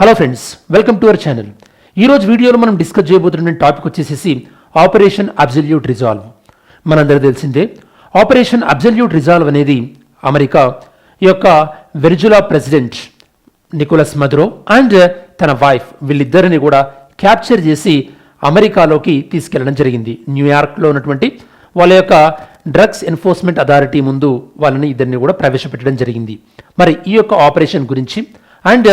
Hello friends, welcome to our channel. ఈరోజు వీడియోలో మనం డిస్కస్ చేయబోతున్న టాపిక్ వచ్చేసి ఆపరేషన్ అబ్సల్యూట్ రిజాల్వ్. మనందరూ తెలిసిందే, ఆపరేషన్ అబ్సల్యూట్ రిజాల్వ్ అనేది అమెరికా యొక్క Venezuela president Nicolas Maduro and తన వైఫ్ వీళ్ళిద్దరిని కూడా క్యాప్చర్ చేసి అమెరికాలోకి తీసుకెళ్లడం జరిగింది. న్యూయార్క్లో ఉన్నటువంటి వాళ్ళ యొక్క డ్రగ్స్ ఎన్ఫోర్స్మెంట్ అథారిటీ ముందు వాళ్ళని ఇద్దరిని కూడా ప్రవేశపెట్టడం జరిగింది. మరి ఈ యొక్క ఆపరేషన్ గురించి అండ్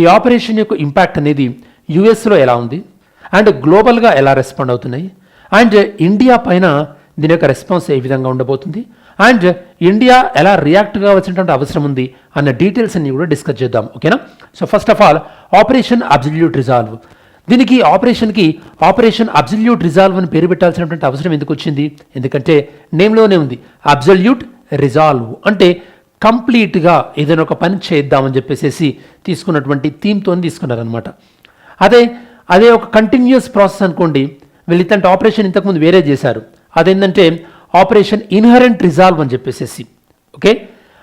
ఈ ఆపరేషన్ యొక్క ఇంపాక్ట్ అనేది యుఎస్లో ఎలా ఉంది అండ్ గ్లోబల్గా ఎలా రెస్పాండ్ అవుతున్నాయి అండ్ ఇండియా పైన దీని యొక్క రెస్పాన్స్ ఏ విధంగా ఉండబోతుంది అండ్ ఇండియా ఎలా రియాక్ట్ కావాల్సినటువంటి అవసరం ఉంది అన్న డీటెయిల్స్ అన్ని కూడా డిస్కస్ చేద్దాం. ఓకేనా? So first of all operation absolute resolve. దీనికి ఆపరేషన్ అబ్సల్యూట్ రిజాల్వ్ అని పేరు పెట్టాల్సినటువంటి అవసరం ఎందుకు వచ్చింది? ఎందుకంటే నేమ్లోనే ఉంది అబ్సల్యూట్ రిజాల్వ్, అంటే కంప్లీట్గా ఏదైనా ఒక పని చేద్దామని చెప్పేసి తీసుకున్నటువంటి థీమ్తో తీసుకున్నారనమాట. అదే ఒక కంటిన్యూస్ ప్రాసెస్ అనుకోండి. వీళ్ళు ఇట్లాంటి ఆపరేషన్ ఇంతకుముందు వేరే చేశారు. అదేంటంటే ఆపరేషన్ ఇన్హరెంట్ రిజాల్వ్ అని చెప్పేసి. ఓకే,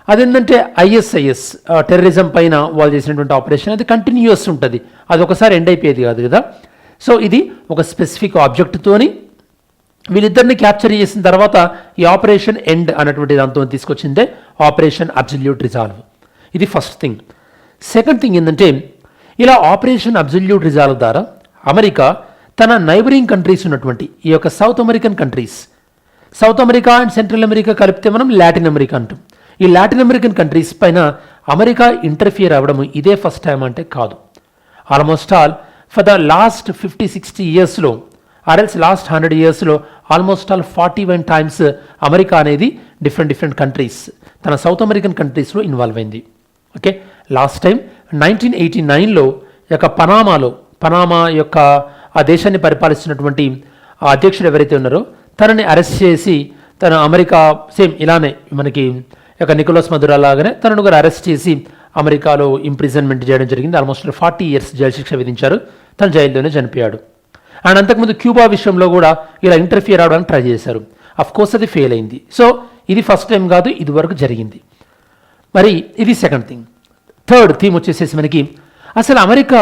అదేంటంటే ఐఎస్ఐఎస్ టెర్రరిజం పైన వాళ్ళు చేసినటువంటి ఆపరేషన్ అది కంటిన్యూస్ ఉంటుంది, అది ఒకసారి ఎండ్ అయిపోయేది కాదు కదా. సో ఇది ఒక స్పెసిఫిక్ ఆబ్జెక్ట్తోని వీళ్ళిద్దరిని క్యాప్చర్ చేసిన తర్వాత ఈ ఆపరేషన్ ఎండ్ అన్నటువంటి దాంతో తీసుకొచ్చిందే ఆపరేషన్ అబ్సల్యూట్ రిజాల్వ్. ఇది ఫస్ట్ థింగ్. సెకండ్ థింగ్ ఏంటంటే ఇలా ఆపరేషన్ అబ్సల్యూట్ రిజాల్వ్ ద్వారా అమెరికా తన నైబరింగ్ కంట్రీస్ ఉన్నటువంటి ఈ యొక్క south American countries, south America and central America కలిపితే మనం లాటిన్ అమెరికా అంటాం. ఈ లాటిన్ అమెరికన్ కంట్రీస్ పైన అమెరికా ఇంటర్ఫియర్ అవ్వడం ఇదే ఫస్ట్ టైం అంటే కాదు. Almost all for the last 50-60 ఇయర్స్లో ఆర్ఎల్స్ లాస్ట్ 100 ఇయర్స్లో ఆల్మోస్ట్ ఆల్ 41 టైమ్స్ అమెరికా అనేది డిఫరెంట్ కంట్రీస్ తన సౌత్ అమెరికన్ కంట్రీస్లో ఇన్వాల్వ్ అయింది. ఓకే, లాస్ట్ టైం 1989లో యొక్క పనామా యొక్క ఆ దేశాన్ని పరిపాలిస్తున్నటువంటి ఆ అధ్యక్షుడు ఎవరైతే ఉన్నారో తనని అరెస్ట్ చేసి తన అమెరికా సేమ్ ఇలానే మనకి యొక్క నికోలస్ మదురో లాగానే తనను కూడా అరెస్ట్ చేసి అమెరికాలో ఇంప్రిజన్మెంట్ చేయడం జరిగింది. ఆల్మోస్ట్ 40 ఇయర్స్ జైలు శిక్ష విధించారు. తను జైల్లోనే చనిపోయాడు. అండ్ అంతకుముందు క్యూబా విషయంలో కూడా ఇలా ఇంటర్ఫియర్ అవడానికి ట్రై చేశారు. అఫ్ కోర్స్ అది ఫెయిల్ అయింది. సో ఇది ఫస్ట్ టైం కాదు, ఇది వరకు జరిగింది. మరి ఇది సెకండ్ థింగ్. థర్డ్ థీమ్ వచ్చేసేసి మనకి అసలు అమెరికా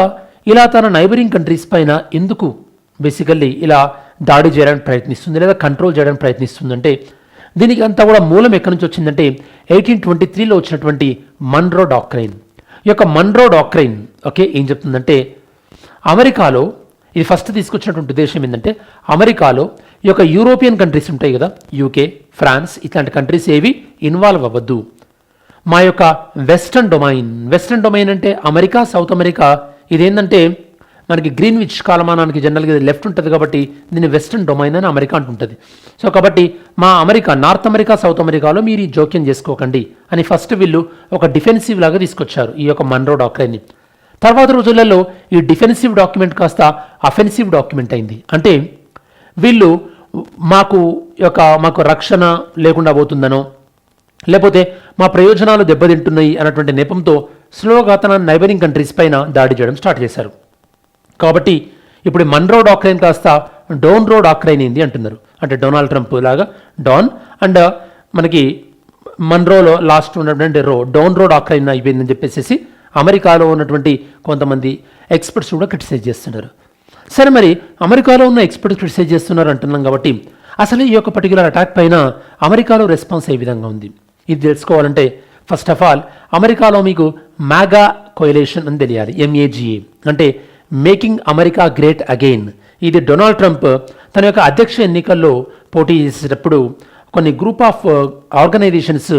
ఇలా తన నైబరింగ్ కంట్రీస్ పైన ఎందుకు బేసికల్లీ ఇలా దాడి చేయడానికి ప్రయత్నిస్తుంది లేదా కంట్రోల్ చేయడానికి ప్రయత్నిస్తుందంటే దీనికి అంతా కూడా మూలం ఎక్కడి నుంచి వచ్చిందంటే 1823లో వచ్చినటువంటి మన్రో డాక్ట్రైన్. ఈ యొక్క మన్రో డాక్ట్రైన్ ఓకే ఏం చెప్తుందంటే అమెరికాలో ఇది ఫస్ట్ తీసుకొచ్చినటువంటి ఉద్దేశం ఏంటంటే అమెరికాలో ఈ యొక్క యూరోపియన్ కంట్రీస్ ఉంటాయి కదా, యూకే, ఫ్రాన్స్, ఇట్లాంటి కంట్రీస్ ఏవి ఇన్వాల్వ్ అవ్వద్దు. మా యొక్క వెస్టర్న్ డొమైన్ అంటే అమెరికా, సౌత్ అమెరికా, ఇదేంటంటే మనకి గ్రీన్విచ్ కాలమానానికి జనరల్గా లెఫ్ట్ ఉంటుంది కాబట్టి దీన్ని వెస్టర్న్ డొమైన్ అని అమెరికా అంటుంటుంది. సో కాబట్టి మా అమెరికా, నార్త్ అమెరికా, సౌత్ అమెరికాలో మీరు ఈ జోక్యం చేసుకోకండి అని ఫస్ట్ వీళ్ళు ఒక డిఫెన్సివ్ లాగా తీసుకొచ్చారు ఈ యొక్క మన్రో డాక్ట్రైన్ని. తర్వాత రోజులలో ఈ డిఫెన్సివ్ డాక్యుమెంట్ కాస్త అఫెన్సివ్ డాక్యుమెంట్ అయింది. అంటే వీళ్ళు మాకు రక్షణ లేకుండా పోతుందనో లేకపోతే మా ప్రయోజనాలు దెబ్బతింటున్నాయి అన్నటువంటి నెపంతో స్లోగా తన నైబరింగ్ కంట్రీస్ పైన దాడి చేయడం స్టార్ట్ చేశారు. కాబట్టి ఇప్పుడు మన్రో డాక్ట్రైన్ కాస్త డోన్ రో డాక్ట్రైన్ అయింది అంటున్నారు. అంటే డొనాల్డ్ ట్రంప్ లాగా డాన్ అండ్ మనకి మన్రోలో లాస్ట్ ఉన్నటువంటి డోన్ రో డాక్ట్రైన్ అయిపోయిందని చెప్పేసి అమెరికాలో ఉన్నటువంటి కొంతమంది ఎక్స్పర్ట్స్ కూడా క్రిటిసైజ్ చేస్తున్నారు. సరే, మరి అమెరికాలో ఉన్న ఎక్స్పర్ట్స్ క్రిటిసైజ్ చేస్తున్నారు అంటున్నాం కాబట్టి అసలు ఈ యొక్క పర్టికులర్ అటాక్ పైన అమెరికాలో రెస్పాన్స్ ఏ విధంగా ఉంది ఇది తెలుసుకోవాలంటే ఫస్ట్ ఆఫ్ ఆల్ అమెరికాలో మీకు మ్యాగా కోయలేషన్ అని తెలియాలి. MAGA అంటే మేకింగ్ అమెరికా గ్రేట్ అగైన్. ఇది డొనాల్డ్ ట్రంప్ తన యొక్క అధ్యక్ష ఎన్నికల్లో పోటీ చేసేటప్పుడు కొన్ని గ్రూప్ ఆఫ్ ఆర్గనైజేషన్స్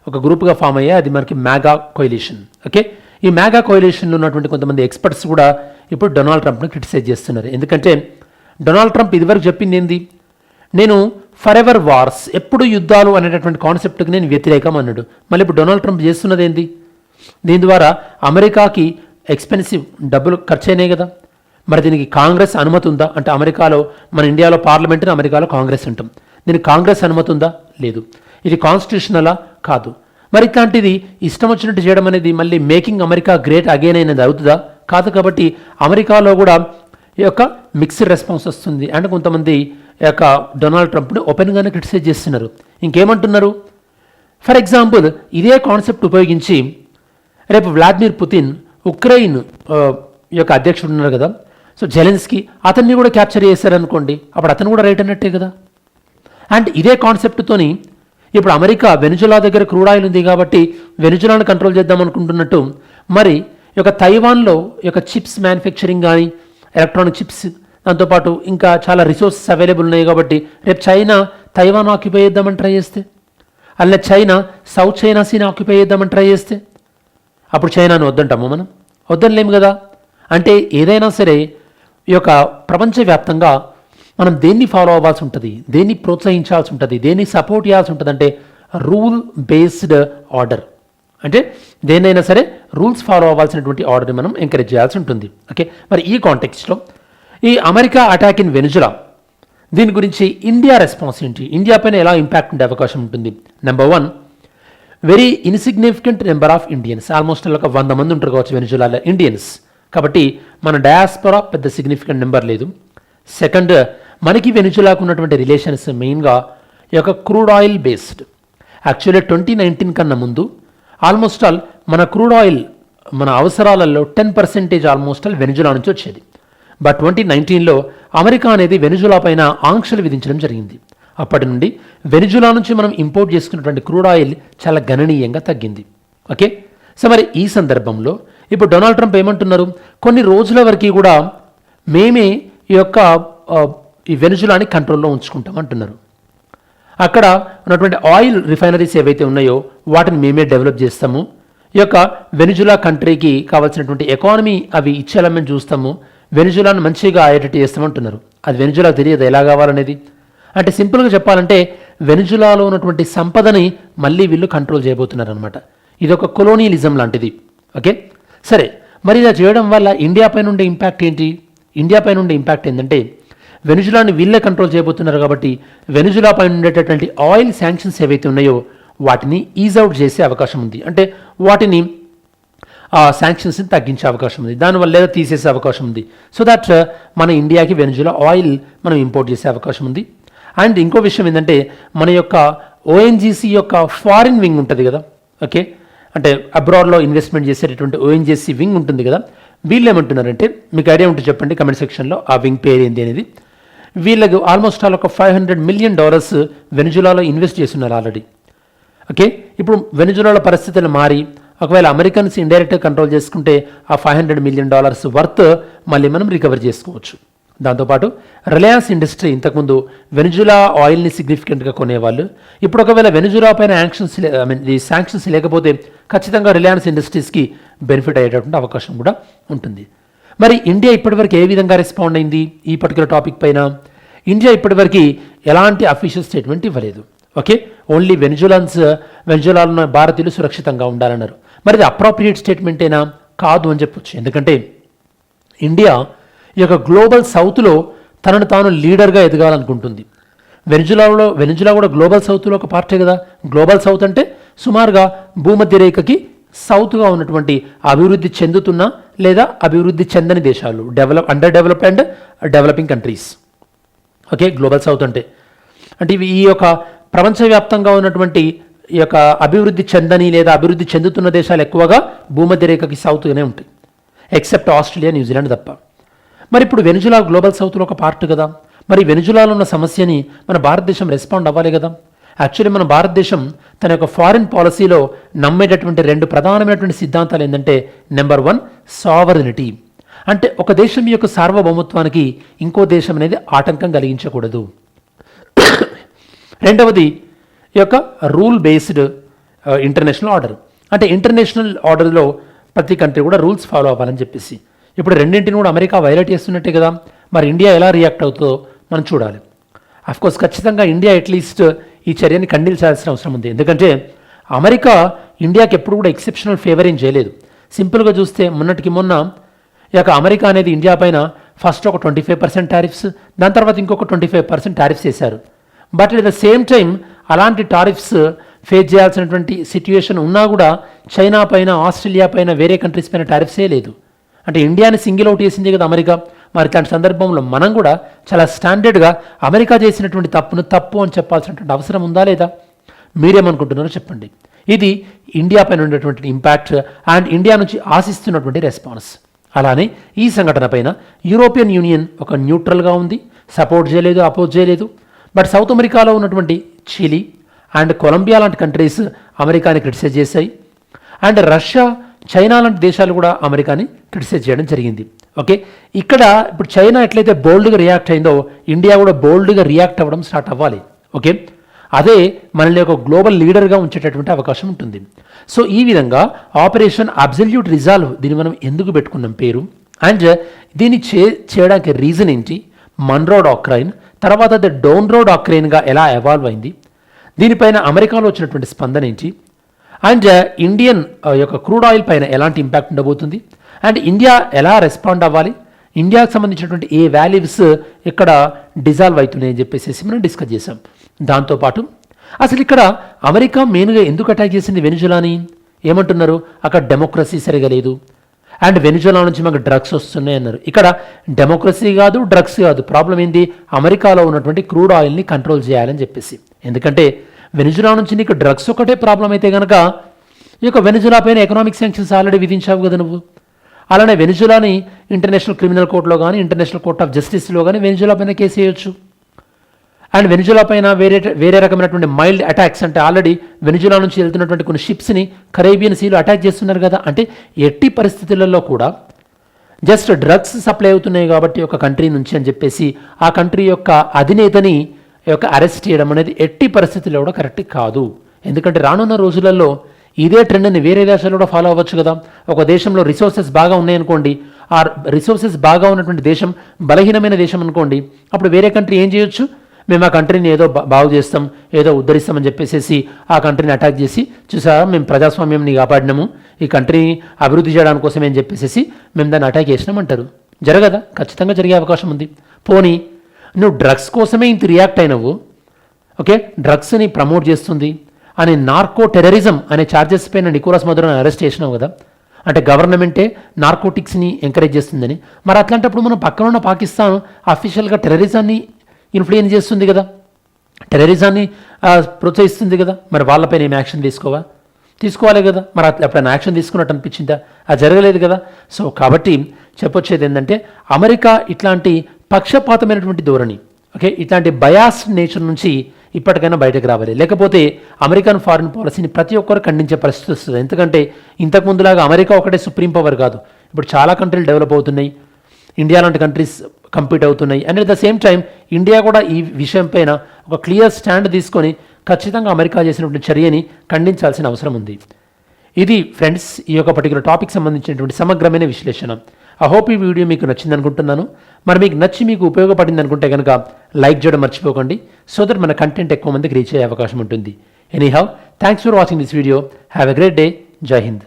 ఒక గ్రూప్గా ఫామ్ అయ్యాయి. అది మనకి మ్యాగా కోయలేషన్. ఓకే, ఈ మ్యాగా కోయలేషన్లో ఉన్నటువంటి కొంతమంది ఎక్స్పర్ట్స్ కూడా ఇప్పుడు డొనాల్డ్ ట్రంప్ని క్రిటిసైజ్ చేస్తున్నారు. ఎందుకంటే డొనాల్డ్ ట్రంప్ ఇదివరకు చెప్పింది ఏంది, నేను ఫర్ ఎవర్ వార్స్, ఎప్పుడు యుద్ధాలు అనేటటువంటి కాన్సెప్ట్కి నేను వ్యతిరేకం అన్నాడు. మళ్ళీ ఇప్పుడు డొనాల్డ్ ట్రంప్ చేస్తున్నది ఏంది? దీని ద్వారా అమెరికాకి ఎక్స్పెన్సివ్ డబ్బులు ఖర్చు అయినాయి కదా. మరి దీనికి కాంగ్రెస్ అనుమతి ఉందా అంటే అమెరికాలో, మన ఇండియాలో పార్లమెంట్ని అమెరికాలో కాంగ్రెస్ అంటాం. దీనికి కాంగ్రెస్ అనుమతి ఉందా? లేదు. ఇది కాన్స్టిట్యూషనలా? కాదు. మరి ఇట్లాంటిది ఇష్టం వచ్చినట్టు చేయడం అనేది మళ్ళీ మేకింగ్ అమెరికా గ్రేట్ అగైన్ అనేది అవుతుందా? కాదు. కాబట్టి అమెరికాలో కూడా ఈ యొక్క మిక్స్డ్ రెస్పాన్స్ వస్తుంది. అండ్ కొంతమంది ఈ యొక్క డొనాల్డ్ ట్రంప్ని ఓపెన్గానే క్రిటిసైజ్ చేస్తున్నారు. ఇంకేమంటున్నారు? ఫర్ ఎగ్జాంపుల్ ఇదే కాన్సెప్ట్ ఉపయోగించి రేపు వ్లాదిమిర్ పుతిన్ ఉక్రెయిన్ ఈ యొక్క అధ్యక్షుడు ఉన్నారు కదా, సో జెలెన్స్కీ అతన్ని కూడా క్యాప్చర్ చేశారనుకోండి, అప్పుడు అతను కూడా రైట్ అన్నట్టే కదా. అండ్ ఇదే కాన్సెప్ట్తోని ఇప్పుడు అమెరికా వెనిజులా దగ్గర క్రూడ్ ఆయిల్ ఉంది కాబట్టి వెనిజులాను కంట్రోల్ చేద్దాం అనుకుంటున్నట్టు, మరి ఈ యొక్క తైవాన్లో ఈ యొక్క చిప్స్ మ్యానుఫ్యాక్చరింగ్ కానీ ఎలక్ట్రానిక్ చిప్స్, దాంతోపాటు ఇంకా చాలా రిసోర్సెస్ అవైలబుల్ ఉన్నాయి కాబట్టి రేపు చైనా తైవాన్ ఆక్యుపై చేద్దామని ట్రై చేస్తే, అలా చైనా సౌత్ చైనా సీని ఆక్యుపై చేద్దామని ట్రై చేస్తే అప్పుడు చైనాను వద్దంటాము, మనం వద్దనలేము కదా. అంటే ఏదైనా సరే ఈ యొక్క ప్రపంచవ్యాప్తంగా మనం దేన్ని ఫాలో అవ్వాల్సి ఉంటుంది, దేన్ని ప్రోత్సహించాల్సి ఉంటుంది, దేన్ని సపోర్ట్ చేయాల్సి ఉంటుంది అంటే రూల్ బేస్డ్ ఆర్డర్. అంటే దేన్నైనా సరే రూల్స్ ఫాలో అవ్వాల్సినటువంటి ఆర్డర్ని మనం ఎంకరేజ్ చేయాల్సి ఉంటుంది. ఓకే, మరి ఈ కాంటెక్స్ట్లో ఈ అమెరికా అటాక్ ఇన్ వెనిజులా, దీని గురించి ఇండియా రెస్పాన్స్ ఏంటి, ఇండియా పైన ఎలా ఇంపాక్ట్ ఉండే అవకాశం ఉంటుంది? Number 1, very insignificant number of Indians, almost ఒక 100 మంది ఉంటారు కావచ్చు వెనిజులాలో ఇండియన్స్, కాబట్టి మన డయాస్పోరా పెద్ద సిగ్నిఫికెంట్ నెంబర్ లేదు. సెకండ్, మనకి వెనిజులాకు ఉన్నటువంటి రిలేషన్స్ మెయిన్గా ఈ యొక్క క్రూడ్ ఆయిల్ బేస్డ్. యాక్చువల్లీ 2019 కన్నా ముందు ఆల్మోస్ట్ ఆల్ మన క్రూడ్ ఆయిల్ మన అవసరాలలో 10% ఆల్మోస్ట్ ఆల్ వెనిజులా నుంచి వచ్చేది. బట్ 2019లో అమెరికా అనేది వెనిజులా పైన ఆంక్షలు విధించడం జరిగింది. అప్పటి నుండి వెనిజులా నుంచి మనం ఇంపోర్ట్ చేసుకున్నటువంటి క్రూడ్ ఆయిల్ చాలా గణనీయంగా తగ్గింది. ఓకే, సో మరి ఈ సందర్భంలో ఇప్పుడు డొనాల్డ్ ట్రంప్ ఏమంటున్నారు, కొన్ని రోజుల వరకు కూడా మేమే ఈ యొక్క ఈ వెనిజులాని కంట్రోల్లో ఉంచుకుంటాం అంటున్నారు. అక్కడ ఉన్నటువంటి ఆయిల్ రిఫైనరీస్ ఏవైతే ఉన్నాయో వాటిని మేమే డెవలప్ చేస్తాము, ఈ యొక్క వెనిజులా కంట్రీకి కావాల్సినటువంటి ఎకానమీ అవి ఇచ్చేలా మేము చూస్తాము, వెనిజులాను మంచిగా అయ్యేటట్టు చేస్తామంటున్నారు. అది వెనిజులా తెలియదు ఎలా కావాలనేది. అంటే సింపుల్గా చెప్పాలంటే వెనిజులాలో ఉన్నటువంటి సంపదని మళ్ళీ వీళ్ళు కంట్రోల్ చేయబోతున్నారు అనమాట. ఇది ఒక కొలోనియలిజం లాంటిది. ఓకే, సరే, మరి ఇలా చేయడం వల్ల ఇండియా పైన ఉండే ఇంపాక్ట్ ఏంటి? ఇండియా పైన ఉండే ఇంపాక్ట్ ఏంటంటే వెనిజులాని వీళ్ళే కంట్రోల్ చేయబోతున్నారు కాబట్టి వెనిజులా పైన ఉండేటటువంటి ఆయిల్ శాంక్షన్స్ ఏవైతే ఉన్నాయో వాటిని ఈజ్ అవుట్ చేసే అవకాశం ఉంది. అంటే వాటిని శాంక్షన్స్ని తగ్గించే అవకాశం ఉంది, దానివల్ల లేదా తీసేసే అవకాశం ఉంది. సో దట్ మన ఇండియాకి వెనిజులా ఆయిల్ మనం ఇంపోర్ట్ చేసే అవకాశం ఉంది. అండ్ ఇంకో విషయం ఏంటంటే మన యొక్క ఓఎన్జీసీ యొక్క ఫారిన్ వింగ్ ఉంటుంది కదా, ఓకే, అంటే అబ్రాడ్లో ఇన్వెస్ట్మెంట్ చేసేటటువంటి ఓఎన్జీసీ వింగ్ ఉంటుంది కదా, వీళ్ళు ఏమంటున్నారంటే మీకు ఐడియా ఉంటే చెప్పండి కమెంట్ సెక్షన్లో ఆ వింగ్ పేరు ఏంటి అనేది. వీళ్ళకు ఆల్మోస్ట్ ఆల్ ఒక $500 million వెనిజులాలో ఇన్వెస్ట్ చేస్తున్నారు ఆల్రెడీ. ఓకే, ఇప్పుడు వెనిజులాలో పరిస్థితులు మారి ఒకవేళ అమెరికన్స్ ఇండైరెక్ట్గా కంట్రోల్ చేసుకుంటే ఆ $500 million వర్త్ మళ్ళీ మనం రికవర్ చేసుకోవచ్చు. దాంతోపాటు రిలయన్స్ ఇండస్ట్రీ ఇంతకుముందు వెనిజులా ఆయిల్ని సిగ్నిఫికెంట్గా కొనేవాళ్ళు, ఇప్పుడు ఒకవేళ వెనిజులా పైన శాంక్షన్స్ లేకపోతే ఖచ్చితంగా రిలయన్స్ ఇండస్ట్రీస్కి బెనిఫిట్ అయ్యేటటువంటి అవకాశం కూడా ఉంటుంది. మరి ఇండియా ఇప్పటివరకు ఏ విధంగా రెస్పాండ్ అయింది ఈ పర్టికులర్ టాపిక్ పైన? ఇండియా ఇప్పటివరకు ఎలాంటి అఫీషియల్ స్టేట్మెంట్ ఇవ్వలేదు. ఓకే, ఓన్లీ వెనిజులాలో ఉన్న భారతీయులు సురక్షితంగా ఉండాలన్నారు. మరి ఇది అప్రోప్రియేట్ స్టేట్మెంటేనా? కాదు అని చెప్పొచ్చు. ఎందుకంటే ఇండియా ఈ యొక్క గ్లోబల్ సౌత్లో తనను తాను లీడర్గా ఎదగాలనుకుంటుంది. వెనిజులా కూడా గ్లోబల్ సౌత్లో ఒక పార్టీ కదా. గ్లోబల్ సౌత్ అంటే సుమారుగా భూమధ్య రేఖకి సౌత్గా ఉన్నటువంటి అభివృద్ధి చెందుతున్న లేదా అభివృద్ధి చెందని దేశాలు, under developed and developing countries. Okay, global south అంటే ఇవి ఈ యొక్క ప్రపంచవ్యాప్తంగా ఉన్నటువంటి ఈ యొక్క అభివృద్ధి చెందని లేదా అభివృద్ధి చెందుతున్న దేశాలు ఎక్కువగా భూమధ్య రేఖకి సౌత్గానే ఉంటాయి, ఎక్సెప్ట్ ఆస్ట్రేలియా, న్యూజిలాండ్ తప్ప. మరి ఇప్పుడు వెనిజులా గ్లోబల్ సౌత్లో ఒక పార్ట్ కదా. మరి వెనిజులాలో ఉన్న సమస్యని మన భారతదేశం రెస్పాండ్ అవ్వాలి కదా. యాక్చువల్లీ మన భారతదేశం తన యొక్క ఫారిన్ పాలసీలో నమ్మేటటువంటి 2 ప్రధానమైనటువంటి సిద్ధాంతాలు ఏంటంటే, నెంబర్ 1 సావరినిటీ, అంటే ఒక దేశం యొక్క సార్వభౌమత్వానికి ఇంకో దేశం అనేది ఆటంకం కలిగించకూడదు. రెండవది ఈ యొక్క రూల్ బేస్డ్ ఇంటర్నేషనల్ ఆర్డర్, అంటే ఇంటర్నేషనల్ ఆర్డర్లో ప్రతి కంట్రీ కూడా రూల్స్ ఫాలో అవ్వాలని చెప్పేసి. ఇప్పుడు రెండింటిని కూడా అమెరికా వైలేట్ చేస్తున్నట్టే కదా. మరి ఇండియా ఎలా రియాక్ట్ అవుతుందో మనం చూడాలి. అఫ్కోర్స్ ఖచ్చితంగా ఇండియా అట్లీస్ట్ ఈ చర్యని ఖండించాల్సిన అవసరం ఉంది. ఎందుకంటే అమెరికా ఇండియాకి ఎప్పుడు కూడా ఎక్సెప్షనల్ ఫేవర్ ఏం చేయలేదు. సింపుల్గా చూస్తే మొన్నటికి మొన్న ఈ యొక్క అమెరికా అనేది ఇండియా పైన ఫస్ట్ ఒక 25% టారిఫ్స్, దాని తర్వాత ఇంకొక 25% టారిఫ్స్ వేశారు. But at the same time అలాంటి టారిఫ్స్ ఫేస్ చేయాల్సినటువంటి సిచ్యువేషన్ ఉన్నా కూడా చైనా పైన, ఆస్ట్రేలియా పైన, వేరే కంట్రీస్ పైన టారిఫ్సే లేదు. అంటే ఇండియాని సింగిల్ అవుట్ చేసింది కదా అమెరికా. మరి ఇలాంటి సందర్భంలో మనం కూడా చాలా స్టాండర్డ్గా అమెరికా చేసినటువంటి తప్పును తప్పు అని చెప్పాల్సినటువంటి అవసరం ఉందా లేదా? మీరేమనుకుంటున్నారో చెప్పండి. ఇది ఇండియా పైన ఉండేటువంటి ఇంపాక్ట్ అండ్ ఇండియా నుంచి ఆశిస్తున్నటువంటి రెస్పాన్స్. అలానే ఈ సంఘటన పైన యూరోపియన్ యూనియన్ ఒక న్యూట్రల్గా ఉంది, సపోర్ట్ చేయలేదు, అపోజ్ చేయలేదు. బట్ సౌత్ అమెరికాలో ఉన్నటువంటి చిలీ అండ్ కొలంబియా లాంటి కంట్రీస్ అమెరికాని క్రిటిసైజ్ చేశాయి. అండ్ రష్యా, చైనా లాంటి దేశాలు కూడా అమెరికాని క్రిటిసైజ్ చేయడం జరిగింది. ఓకే, ఇక్కడ ఇప్పుడు చైనా ఎట్లయితే బోల్డ్గా రియాక్ట్ అయిందో ఇండియా కూడా బోల్డ్గా రియాక్ట్ అవ్వడం స్టార్ట్ అవ్వాలి. ఓకే, అదే మనల్ని ఒక గ్లోబల్ లీడర్గా ఉంచేటటువంటి అవకాశం ఉంటుంది. సో ఈ విధంగా ఆపరేషన్ అబ్సల్యూట్ రిజాల్వ్, దీన్ని మనం ఎందుకు పెట్టుకున్నాం పేరు, అండ్ దీన్ని చేయడానికి రీజన్ ఏంటి, మన్రో డాక్ట్రైన్ తర్వాత ద డోన్రో డాక్ట్రైన్గా ఎలా ఎవాల్వ్ అయింది, దీనిపైన అమెరికాలో వచ్చినటువంటి స్పందన ఏంటి, అండ్ ఇండియన్ యొక్క క్రూడ్ ఆయిల్ పైన ఎలాంటి ఇంపాక్ట్ ఉండబోతుంది, అండ్ ఇండియా ఎలా రెస్పాండ్ అవ్వాలి, ఇండియాకు సంబంధించినటువంటి ఏ వాల్యూస్ ఇక్కడ డిజాల్వ్ అవుతున్నాయని చెప్పేసి మనం డిస్కస్ చేసాం. దాంతోపాటు అసలు ఇక్కడ అమెరికా మెయిన్గా ఎందుకు అటాక్ చేసింది వెనిజులాని, ఏమంటున్నారు, అక్కడ డెమోక్రసీ సరిగా లేదు అండ్ వెనిజులా నుంచి మాకు డ్రగ్స్ వస్తున్నాయి అన్నారు. ఇక్కడ డెమోక్రసీ కాదు, డ్రగ్స్ కాదు, ప్రాబ్లం ఏంది, అమెరికాలో ఉన్నటువంటి క్రూడ్ ఆయిల్ని కంట్రోల్ చేయాలని చెప్పేసి. ఎందుకంటే వెనిజులా నుంచి నీకు డ్రగ్స్ ఒకటే ప్రాబ్లం అయితే కనుక ఈ యొక్క వెనిజులా పైన ఎకనామిక్ శాంక్షన్స్ ఆల్రెడీ విధించావు కదా నువ్వు. అలానే వెనిజులాని ఇంటర్నేషనల్ క్రిమినల్ కోర్టులో కానీ ఇంటర్నేషనల్ కోర్ట్ ఆఫ్ జస్టిస్లో కానీ వెనిజులా పైన కేసు వేయొచ్చు. అండ్ వెనిజులా పైన వేరే రకమైనటువంటి మైల్డ్ అటాక్స్, అంటే ఆల్రెడీ వెనిజులా నుంచి వెళ్తున్నటువంటి కొన్ని షిప్స్ని కరేబియన్ సీలో అటాక్ చేస్తున్నారు కదా. అంటే ఎట్టి పరిస్థితులలో కూడా జస్ట్ డ్రగ్స్ సప్లై అవుతున్నాయి కాబట్టి ఒక కంట్రీ నుంచి అని చెప్పేసి ఆ కంట్రీ యొక్క అధినేతని యొక్క అరెస్ట్ చేయడం అనేది ఎట్టి పరిస్థితుల్లో కూడా కరెక్ట్ కాదు. ఎందుకంటే రానున్న రోజులలో ఇదే ట్రెండ్ని వేరే దేశాలు కూడా ఫాలో అవ్వచ్చు కదా. ఒక దేశంలో రిసోర్సెస్ బాగా ఉన్నాయనుకోండి, ఆ రిసోర్సెస్ బాగా ఉన్నటువంటి దేశం బలహీనమైన దేశం అనుకోండి, అప్పుడు వేరే కంట్రీ ఏం చేయొచ్చు, మేము ఆ కంట్రీని ఏదో బాగు చేస్తాం, ఏదో ఉద్ధరిస్తామని చెప్పేసి ఆ కంట్రీని అటాక్ చేసి, చూసారా మేము ప్రజాస్వామ్యంని కాపాడినాము, ఈ కంట్రీని అభివృద్ధి చేయడానికి కోసం అని చెప్పేసి మేము దాన్ని అటాక్ చేసినామంటారు. జరగదా? ఖచ్చితంగా జరిగే అవకాశం ఉంది. పోనీ నువ్వు డ్రగ్స్ కోసమే ఇంత రియాక్ట్ అయినవు, ఓకే, డ్రగ్స్ని ప్రమోట్ చేస్తుంది అని నార్కో టెర్రరిజం అనే ఛార్జెస్ పైన నికోలస్ మదురోని అరెస్ట్ చేసినావు కదా. అంటే గవర్నమెంటే నార్కోటిక్స్ని ఎంకరేజ్ చేస్తుందని. మరి అట్లాంటప్పుడు మనం పక్కన ఉన్న పాకిస్తాన్ అఫీషియల్గా టెర్రరిజాన్ని ఇన్ఫ్లుయెన్స్ చేస్తుంది కదా, టెర్రరిజాన్ని ప్రోత్సహిస్తుంది కదా. మరి వాళ్ళపైన ఏమి యాక్షన్ తీసుకోవాలి కదా. మరి అట్లా ఎప్పుడైనా యాక్షన్ తీసుకున్నట్టు అనిపించిందా? అది జరగలేదు కదా. సో కాబట్టి చెప్పొచ్చేది ఏంటంటే అమెరికా ఇట్లాంటి పక్షపాతమైనటువంటి ధోరణి, ఓకే, ఇట్లాంటి బయాస్ నేచర్ నుంచి ఇప్పటికైనా బయటకు రావాలి. లేకపోతే అమెరికన్ ఫారిన్ పాలసీని ప్రతి ఒక్కరు ఖండించే పరిస్థితి వస్తుంది. ఎందుకంటే ఇంతకుముందులాగా అమెరికా ఒకటే సుప్రీం పవర్ కాదు, ఇప్పుడు చాలా కంట్రీలు డెవలప్ అవుతున్నాయి, ఇండియా లాంటి కంట్రీస్ కంపీట్ అవుతున్నాయి. And at the same time India కూడా ఈ విషయం పైన ఒక క్లియర్ స్టాండ్ తీసుకొని ఖచ్చితంగా అమెరికా చేసినటువంటి చర్యని ఖండించాల్సిన అవసరం ఉంది. ఇది ఫ్రెండ్స్ ఈ యొక్క పర్టికులర్ టాపిక్ సంబంధించినటువంటి సమగ్రమైన విశ్లేషణ. ఐ హోప్ ఈ వీడియో మీకు నచ్చింది అనుకుంటున్నాను. మరి మీకు నచ్చి మీకు ఉపయోగపడింది అనుకుంటే కనుక లైక్ చేయడం మర్చిపోకండి, సో దట్ మన కంటెంట్ ఎక్కువ మందికి రీచ్ అయ్యే అవకాశం ఉంటుంది. Anyhow, thanks for watching this video. Have a great day. జై హింద్.